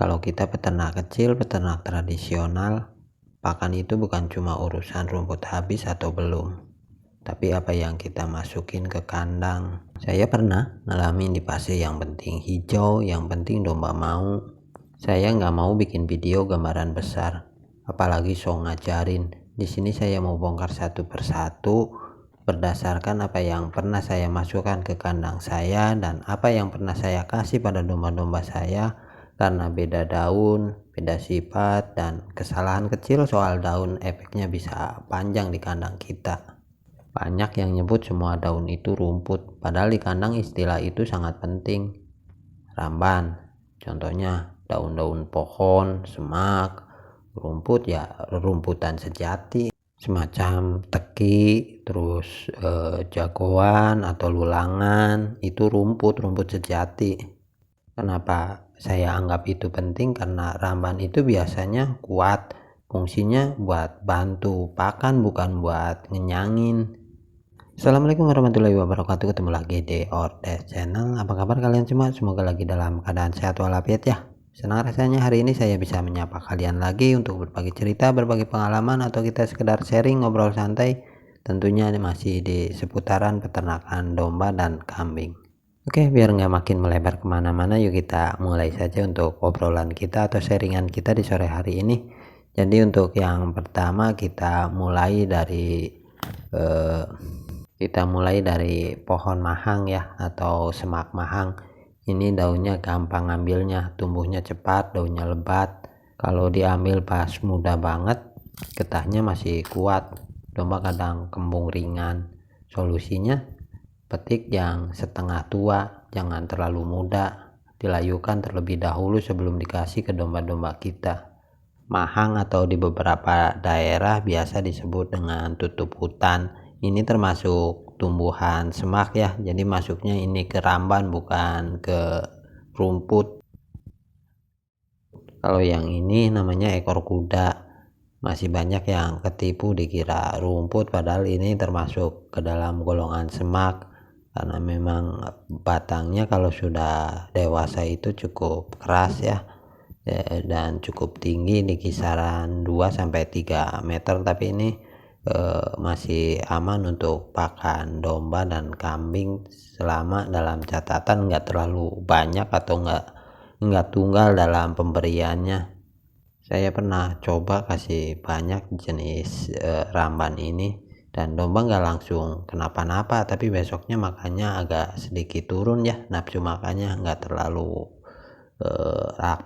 Kalau kita peternak kecil, peternak tradisional, pakan itu bukan cuma urusan rumput habis atau belum, tapi apa yang kita masukin ke kandang. Saya pernah ngalamin di fase yang penting hijau, yang penting domba mau. Saya nggak mau bikin video gambaran besar, apalagi so ngajarin. Di sini saya mau bongkar satu persatu berdasarkan apa yang pernah saya masukkan ke kandang saya dan apa yang pernah saya kasih pada domba-domba saya. Karena beda daun, beda sifat, dan kesalahan kecil soal daun efeknya bisa panjang di kandang kita. Banyak yang nyebut semua daun itu rumput, padahal di kandang istilah itu sangat penting. Ramban, contohnya daun-daun pohon, semak, rumput ya rumputan sejati. Semacam teki, terus jagoan atau lulangan, itu rumput sejati. Kenapa saya anggap itu penting? Karena ramban itu biasanya kuat, fungsinya buat bantu pakan bukan buat ngenyangin. Assalamualaikum warahmatullahi wabarakatuh. Ketemu lagi di Ordes Channel. Apa kabar kalian semua? Semoga lagi dalam keadaan sehat walafiat ya. Senang rasanya hari ini saya bisa menyapa kalian lagi untuk berbagi cerita, berbagi pengalaman, atau kita sekedar sharing ngobrol santai. Tentunya masih di seputaran peternakan domba dan kambing. Oke, biar nggak makin melebar kemana-mana, yuk kita mulai saja untuk obrolan kita atau sharingan kita di sore hari ini. Jadi untuk yang pertama kita mulai dari pohon mahang ya, atau semak mahang. Ini daunnya gampang ngambilnya, tumbuhnya cepat, daunnya lebat. Kalau diambil pas muda banget, getahnya masih kuat. Domba kadang kembung ringan. Solusinya petik yang setengah tua, jangan terlalu muda, dilayukan terlebih dahulu sebelum dikasih ke domba-domba kita. Mahang atau di beberapa daerah biasa disebut dengan tutup hutan. Ini termasuk tumbuhan semak ya, jadi masuknya ini ke ramban bukan ke rumput. Kalau yang ini namanya ekor kuda. Masih banyak yang ketipu dikira rumput, padahal ini termasuk ke dalam golongan semak. Karena memang batangnya kalau sudah dewasa itu cukup keras ya, dan cukup tinggi di kisaran 2-3 meter, tapi ini masih aman untuk pakan domba dan kambing selama dalam catatan nggak terlalu banyak atau nggak tunggal dalam pemberiannya. Saya pernah coba kasih banyak jenis ramban ini dan domba nggak langsung kenapa-napa, tapi besoknya makannya agak sedikit turun ya, nafsu makannya nggak terlalu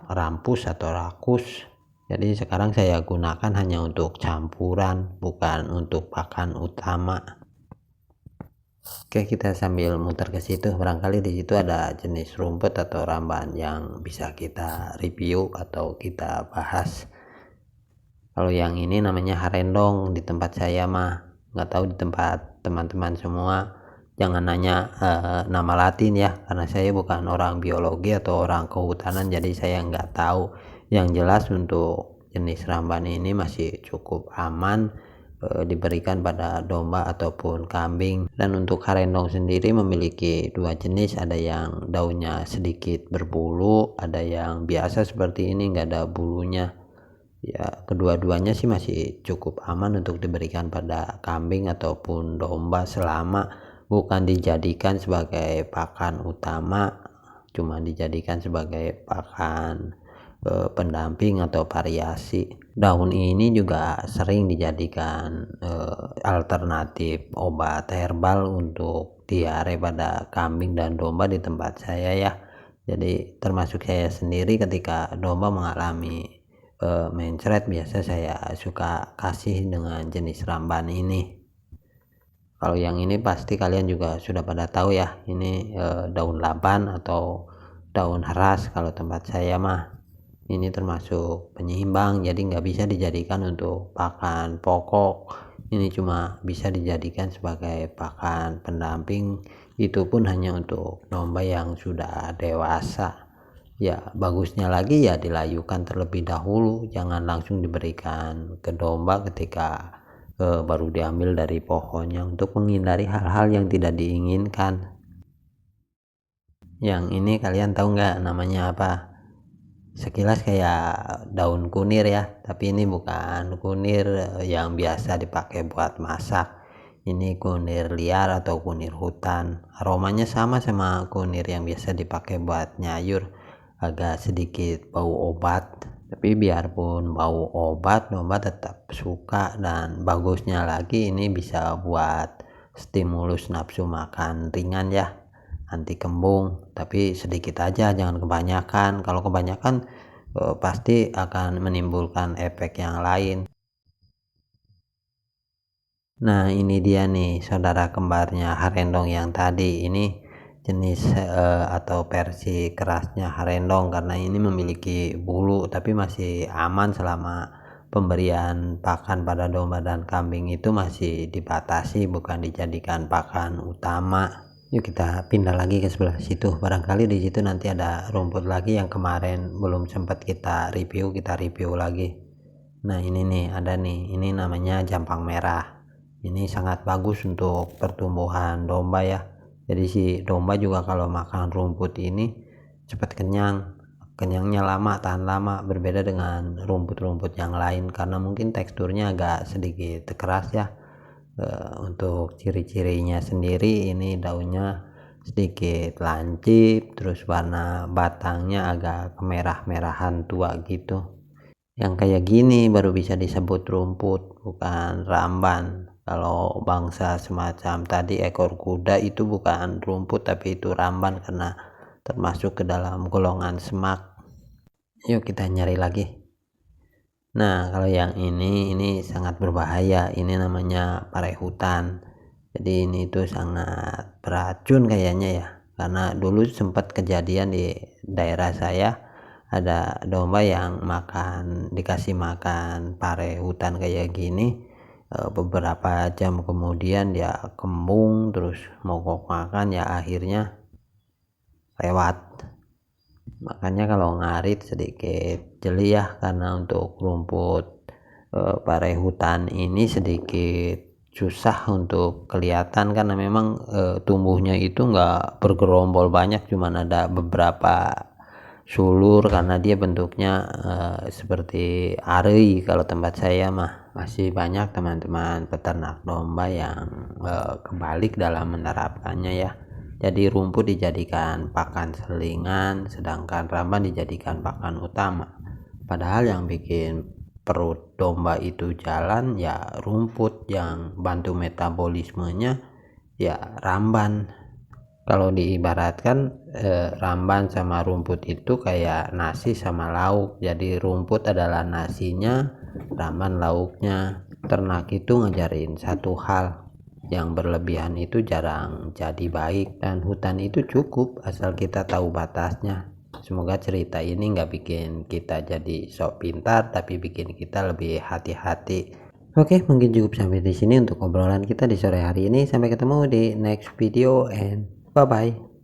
rampus atau rakus. Jadi sekarang saya gunakan hanya untuk campuran, bukan untuk pakan utama. Oke, kita sambil muter ke situ, barangkali di situ ada jenis rumput atau ramban yang bisa kita review atau kita bahas. Kalau yang ini namanya harendong di tempat saya mah, nggak tahu di tempat teman-teman semua. Jangan nanya nama latin ya, karena saya bukan orang biologi atau orang kehutanan, jadi saya nggak tahu. Yang jelas untuk jenis ramban ini masih cukup aman diberikan pada domba ataupun kambing. Dan untuk harendong sendiri memiliki dua jenis, ada yang daunnya sedikit berbulu, ada yang biasa seperti ini nggak ada bulunya. Ya, kedua-duanya sih masih cukup aman untuk diberikan pada kambing ataupun domba selama bukan dijadikan sebagai pakan utama, cuma dijadikan sebagai pakan pendamping atau variasi. Daun ini juga sering dijadikan alternatif obat herbal untuk diare pada kambing dan domba di tempat saya ya. Jadi termasuk saya sendiri, ketika domba mengalami mencret, biasa saya suka kasih dengan jenis ramban ini. Kalau yang ini pasti kalian juga sudah pada tahu ya, ini daun laban atau daun heras. Kalau tempat saya mah ini termasuk penyeimbang, jadi nggak bisa dijadikan untuk pakan pokok. Ini cuma bisa dijadikan sebagai pakan pendamping, itu pun hanya untuk domba yang sudah dewasa. Ya, bagusnya lagi ya dilayukan terlebih dahulu, jangan langsung diberikan ke domba ketika baru diambil dari pohonnya, untuk menghindari hal-hal yang tidak diinginkan. Yang ini kalian tahu nggak namanya apa? sekilas kayak daun kunir ya, tapi ini bukan kunir yang biasa dipakai buat masak. Ini kunir liar atau kunir hutan. Aromanya sama kunir yang biasa dipakai buat nyayur, agak sedikit bau obat. Tapi biarpun bau obat, domba tetap suka, dan bagusnya lagi ini bisa buat stimulus nafsu makan ringan ya, anti kembung, tapi sedikit aja, jangan kebanyakan. Kalau kebanyakan pasti akan menimbulkan efek yang lain. Nah, ini dia nih saudara kembarnya harendong yang tadi. Ini jenis atau versi kerasnya harendong, karena ini memiliki bulu tapi masih aman selama pemberian pakan pada domba dan kambing itu masih dibatasi, bukan dijadikan pakan utama. Yuk kita pindah lagi ke sebelah situ, barangkali di situ nanti ada rumput lagi yang kemarin belum sempat kita review lagi. Nah, ini nih ada nih, ini namanya jampang merah. Ini sangat bagus untuk pertumbuhan domba ya. Jadi si domba juga kalau makan rumput ini cepat kenyang, kenyangnya lama, tahan lama, berbeda dengan rumput-rumput yang lain karena mungkin teksturnya agak sedikit keras ya. Untuk ciri-cirinya sendiri, ini daunnya sedikit lancip, terus warna batangnya agak kemerah-merahan tua gitu. Yang kayak gini baru bisa disebut rumput, bukan ramban. Kalau bangsa semacam tadi ekor kuda itu bukan rumput tapi itu ramban karena termasuk ke dalam golongan semak. Yuk kita nyari lagi. Nah, kalau yang ini sangat berbahaya. Ini namanya pare hutan. Jadi ini tuh sangat beracun kayaknya ya. Karena dulu sempat kejadian di daerah saya, ada domba yang dikasih makan pare hutan kayak gini. Beberapa jam kemudian dia kembung, terus mogok makan, ya akhirnya lewat. Makanya kalau ngarit sedikit jeli ya, karena untuk rumput pare hutan ini sedikit susah untuk kelihatan karena memang tumbuhnya itu nggak bergerombol banyak, cuman ada beberapa sulur karena dia bentuknya seperti ari. Kalau tempat saya mah masih banyak teman-teman peternak domba yang kebalik dalam menerapkannya ya. Jadi rumput dijadikan pakan selingan, sedangkan ramban dijadikan pakan utama. Padahal yang bikin perut domba itu jalan ya rumput, yang bantu metabolismenya ya ramban. Kalau diibaratkan ramban sama rumput itu kayak nasi sama lauk. Jadi rumput adalah nasinya, ramban lauknya. Ternak itu ngajarin satu hal, yang berlebihan itu jarang jadi baik, dan hutan itu cukup asal kita tahu batasnya. Semoga cerita ini nggak bikin kita jadi sok pintar, tapi bikin kita lebih hati-hati. Oke, mungkin cukup sampai di sini untuk obrolan kita di sore hari ini. Sampai ketemu di next video and bye bye.